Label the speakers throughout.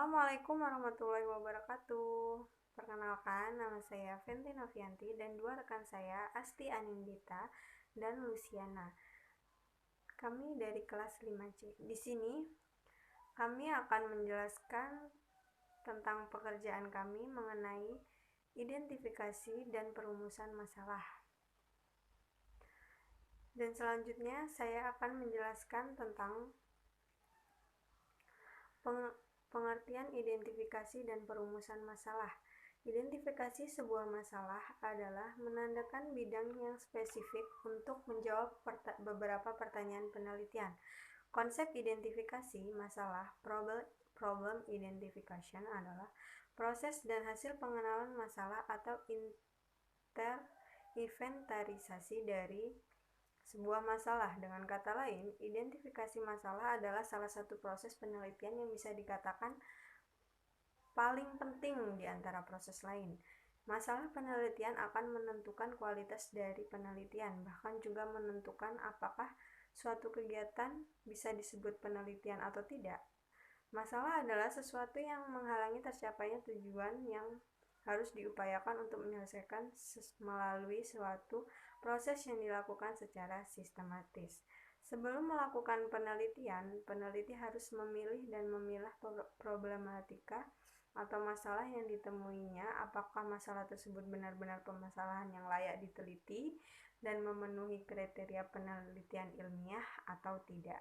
Speaker 1: Assalamualaikum warahmatullahi wabarakatuh. Perkenalkan, nama saya Fenty Novianti dan dua rekan saya, Asti Anindita dan Luciana. Kami dari kelas 5C. Di sini kami akan menjelaskan tentang pekerjaan kami mengenai identifikasi dan perumusan masalah. Dan selanjutnya saya akan menjelaskan tentang pengertian identifikasi dan perumusan masalah. Identifikasi sebuah masalah adalah menandakan bidang yang spesifik untuk menjawab beberapa pertanyaan penelitian. Konsep identifikasi masalah, problem identification, adalah proses dan hasil pengenalan masalah atau inventarisasi dari sebuah masalah. Dengan kata lain, identifikasi masalah adalah salah satu proses penelitian yang bisa dikatakan paling penting di antara proses lain. Masalah penelitian akan menentukan kualitas dari penelitian, bahkan juga menentukan apakah suatu kegiatan bisa disebut penelitian atau tidak. Masalah adalah sesuatu yang menghalangi tercapainya tujuan yang harus diupayakan untuk menyelesaikan melalui suatu proses yang dilakukan secara sistematis. Sebelum melakukan penelitian, peneliti harus memilih dan memilah problematika atau masalah yang ditemuinya, apakah masalah tersebut benar-benar permasalahan yang layak diteliti dan memenuhi kriteria penelitian ilmiah atau tidak.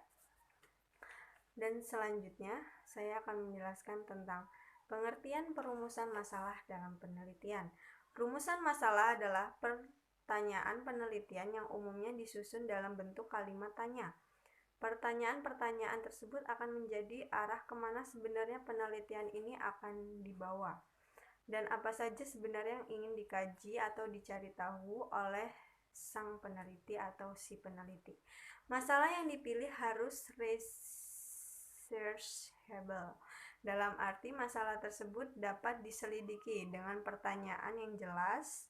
Speaker 1: Dan selanjutnya, saya akan menjelaskan tentang pengertian perumusan masalah dalam penelitian. Rumusan masalah adalah pertanyaan penelitian yang umumnya disusun dalam bentuk kalimat tanya. Pertanyaan-pertanyaan tersebut akan menjadi arah kemana sebenarnya penelitian ini akan dibawa, dan apa saja sebenarnya yang ingin dikaji atau dicari tahu oleh sang peneliti atau si peneliti. Masalah yang dipilih harus researchable, dalam arti masalah tersebut dapat diselidiki. Dengan pertanyaan yang jelas,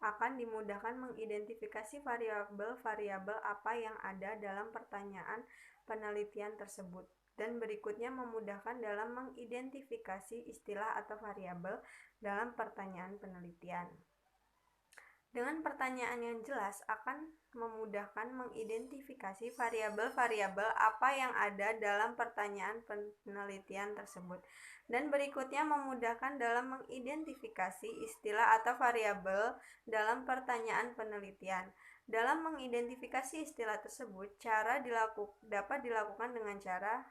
Speaker 1: akan dimudahkan mengidentifikasi variabel-variabel apa yang ada dalam pertanyaan penelitian tersebut, dan berikutnya memudahkan dalam mengidentifikasi istilah atau variabel dalam pertanyaan penelitian. Dengan pertanyaan yang jelas akan memudahkan mengidentifikasi variabel-variabel apa yang ada dalam pertanyaan penelitian tersebut, dan berikutnya memudahkan dalam mengidentifikasi istilah atau variabel dalam pertanyaan penelitian. Dalam mengidentifikasi istilah tersebut, dapat dilakukan dengan cara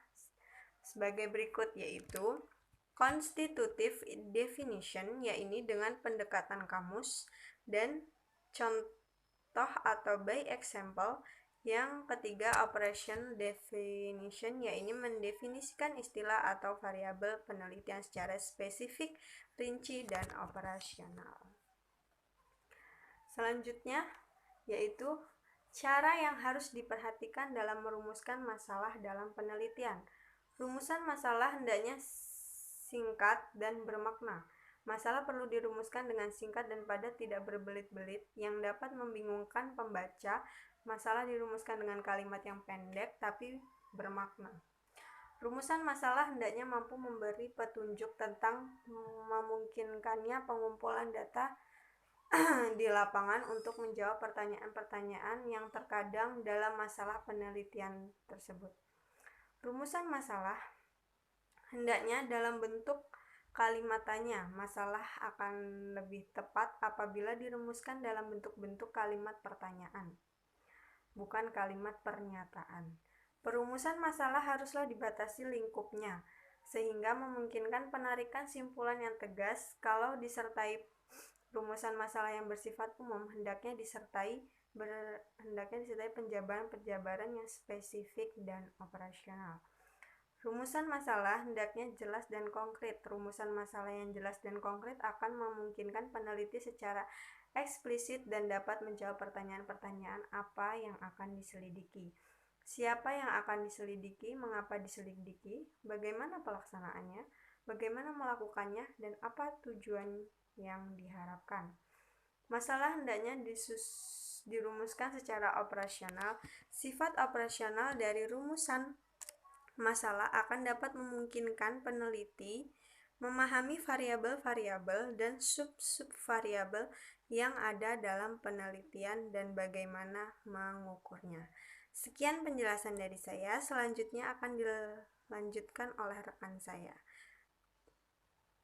Speaker 1: sebagai berikut, yaitu constitutive definition, yaitu dengan pendekatan kamus, dan contoh atau by example. Yang ketiga, operation definition, yaitu mendefinisikan istilah atau variabel penelitian secara spesifik, rinci, dan operasional. Selanjutnya, yaitu cara yang harus diperhatikan dalam merumuskan masalah dalam penelitian. Rumusan masalah hendaknya singkat dan bermakna. Masalah perlu dirumuskan dengan singkat dan padat, tidak berbelit-belit yang dapat membingungkan pembaca. Masalah dirumuskan dengan kalimat yang pendek tapi bermakna. Rumusan masalah hendaknya mampu memberi petunjuk tentang memungkinkannya pengumpulan data di lapangan untuk menjawab pertanyaan-pertanyaan yang terkadang dalam masalah penelitian tersebut. Rumusan masalah hendaknya dalam bentuk kalimat tanya. Masalah akan lebih tepat apabila dirumuskan dalam bentuk-bentuk kalimat pertanyaan, bukan kalimat pernyataan. Perumusan masalah haruslah dibatasi lingkupnya, sehingga memungkinkan penarikan simpulan yang tegas. Kalau disertai rumusan masalah yang bersifat umum, hendaknya disertai penjabaran-penjabaran yang spesifik dan operasional. Rumusan masalah hendaknya jelas dan konkret. Rumusan masalah yang jelas dan konkret akan memungkinkan peneliti secara eksplisit dan dapat menjawab pertanyaan-pertanyaan apa yang akan diselidiki. Siapa yang akan diselidiki, mengapa diselidiki, bagaimana pelaksanaannya, bagaimana melakukannya, dan apa tujuan yang diharapkan. Masalah hendaknya dirumuskan secara operasional. Sifat operasional dari rumusan masalah akan dapat memungkinkan peneliti memahami variabel-variabel dan sub-subvariabel yang ada dalam penelitian dan bagaimana mengukurnya. Sekian penjelasan dari saya, selanjutnya akan dilanjutkan oleh rekan saya,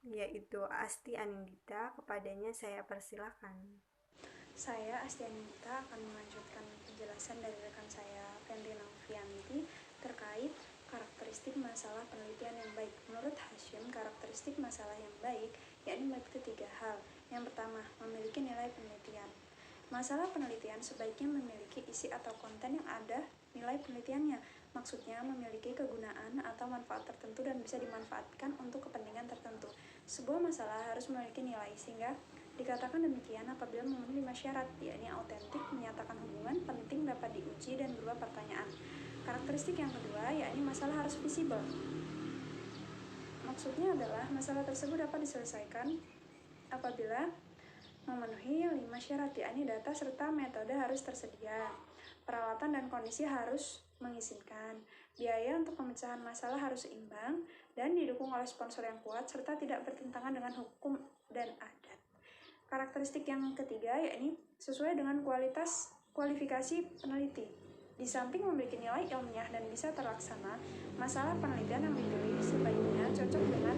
Speaker 1: yaitu Asti Anindita. Kepadanya saya persilahkan.
Speaker 2: Saya, Asti Anindita, akan melanjutkan penjelasan dari rekan saya, Fendri Novianti, terkait karakteristik masalah penelitian yang baik. Menurut Hashim, karakteristik masalah yang baik yakni memiliki 3 hal. Yang pertama, memiliki nilai penelitian. Masalah penelitian sebaiknya memiliki isi atau konten yang ada nilai penelitiannya. Maksudnya memiliki kegunaan atau manfaat tertentu dan bisa dimanfaatkan untuk kepentingan tertentu. Sebuah masalah harus memiliki nilai, sehingga dikatakan demikian apabila memenuhi 5 syarat, yakni autentik, menyatakan hubungan, penting, dapat diuji, dan berupa pertanyaan. Karakteristik yang kedua yakni masalah harus visible. Maksudnya adalah masalah tersebut dapat diselesaikan apabila memenuhi 5 syarat, yakni data serta metode harus tersedia, peralatan dan kondisi harus mengizinkan, biaya untuk pemecahan masalah harus seimbang, dan didukung oleh sponsor yang kuat, serta tidak bertentangan dengan hukum dan adat. Karakteristik yang ketiga yakni sesuai dengan kualifikasi peneliti. Di samping memiliki nilai ilmiah dan bisa terlaksana, masalah penelitian yang dipilih sebaiknya cocok dengan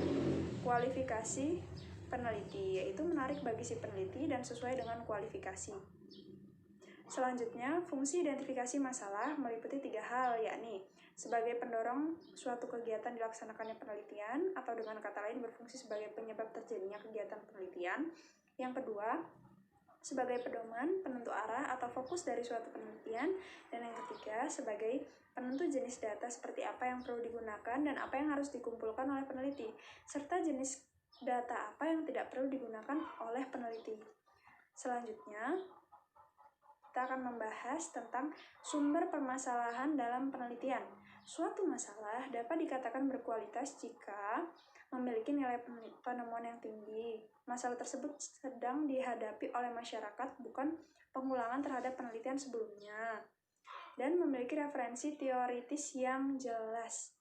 Speaker 2: kualifikasi peneliti, yaitu menarik bagi si peneliti dan sesuai dengan kualifikasi. Selanjutnya, fungsi identifikasi masalah meliputi 3 hal, yakni sebagai pendorong suatu kegiatan dilaksanakannya penelitian, atau dengan kata lain berfungsi sebagai penyebab terjadinya kegiatan penelitian. Yang kedua, sebagai pedoman, penentu arah atau fokus dari suatu penelitian. Dan yang ketiga, sebagai penentu jenis data seperti apa yang perlu digunakan dan apa yang harus dikumpulkan oleh peneliti, serta jenis data apa yang tidak perlu digunakan oleh peneliti. Selanjutnya, kita akan membahas tentang sumber permasalahan dalam penelitian. Suatu masalah dapat dikatakan berkualitas jika memiliki nilai penemuan yang tinggi. Masalah tersebut sedang dihadapi oleh masyarakat, bukan pengulangan terhadap penelitian sebelumnya, dan memiliki referensi teoritis yang jelas.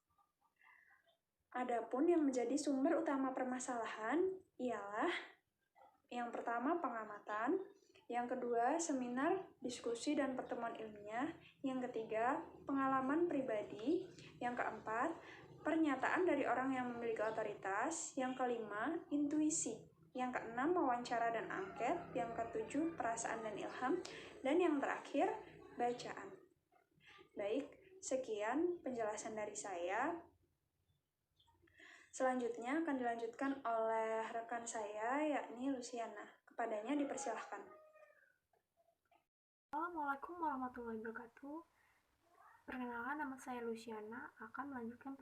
Speaker 2: Adapun yang menjadi sumber utama permasalahan ialah yang pertama pengamatan, yang kedua seminar, diskusi, dan pertemuan ilmiah, yang ketiga pengalaman pribadi, yang keempat pernyataan dari orang yang memiliki otoritas, yang kelima intuisi, yang keenam wawancara dan angket, yang ketujuh perasaan dan ilham, dan yang terakhir bacaan. Baik, sekian penjelasan dari saya. Selanjutnya akan dilanjutkan oleh rekan saya, yakni Luciana. Kepadanya dipersilahkan.
Speaker 3: Assalamualaikum warahmatullahi wabarakatuh. Perkenalkan, nama saya Luciana, akan melanjutkan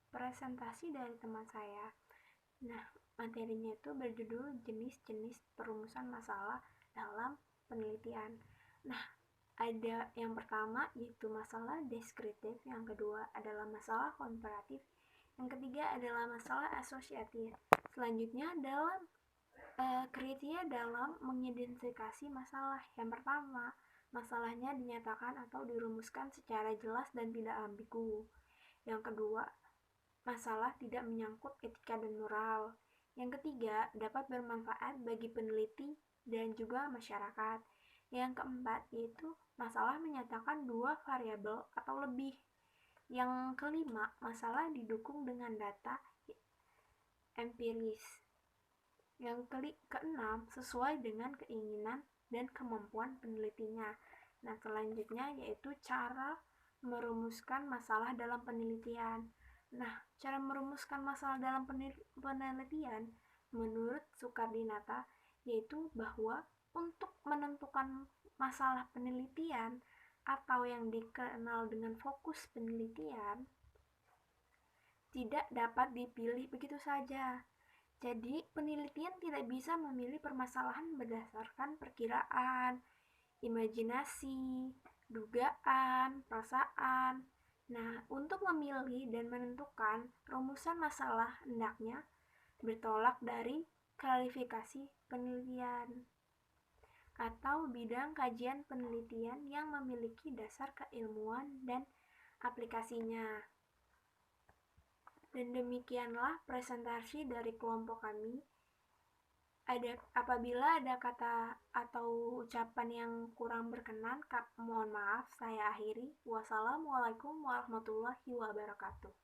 Speaker 3: presentasi dari teman saya. Nah, materinya itu berjudul jenis-jenis perumusan masalah dalam penelitian. Nah, ada yang pertama yaitu masalah deskriptif, yang kedua adalah masalah komparatif, yang ketiga adalah masalah asosiatif. Selanjutnya dalam kriteria dalam mengidentifikasi masalah. Yang pertama, masalahnya dinyatakan atau dirumuskan secara jelas dan tidak ambigu. Yang kedua, masalah tidak menyangkut etika dan moral. Yang ketiga, dapat bermanfaat bagi peneliti dan juga masyarakat. Yang keempat, yaitu masalah menyatakan 2 variabel atau lebih. Yang kelima, masalah didukung dengan data empiris. Yang keenam, sesuai dengan keinginan dan kemampuan penelitinya. Nah, selanjutnya yaitu cara merumuskan masalah dalam penelitian. Nah, cara merumuskan masalah dalam penelitian menurut Sukardinata yaitu bahwa untuk menentukan masalah penelitian atau yang dikenal dengan fokus penelitian tidak dapat dipilih begitu saja. Jadi, penelitian tidak bisa memilih permasalahan berdasarkan perkiraan, imajinasi, dugaan, perasaan. Nah, untuk memilih dan menentukan rumusan masalah hendaknya bertolak dari kualifikasi penelitian atau bidang kajian penelitian yang memiliki dasar keilmuan dan aplikasinya. Dan demikianlah presentasi dari kelompok kami. Apabila ada kata atau ucapan yang kurang berkenan, mohon maaf, saya akhiri. Wassalamualaikum warahmatullahi wabarakatuh.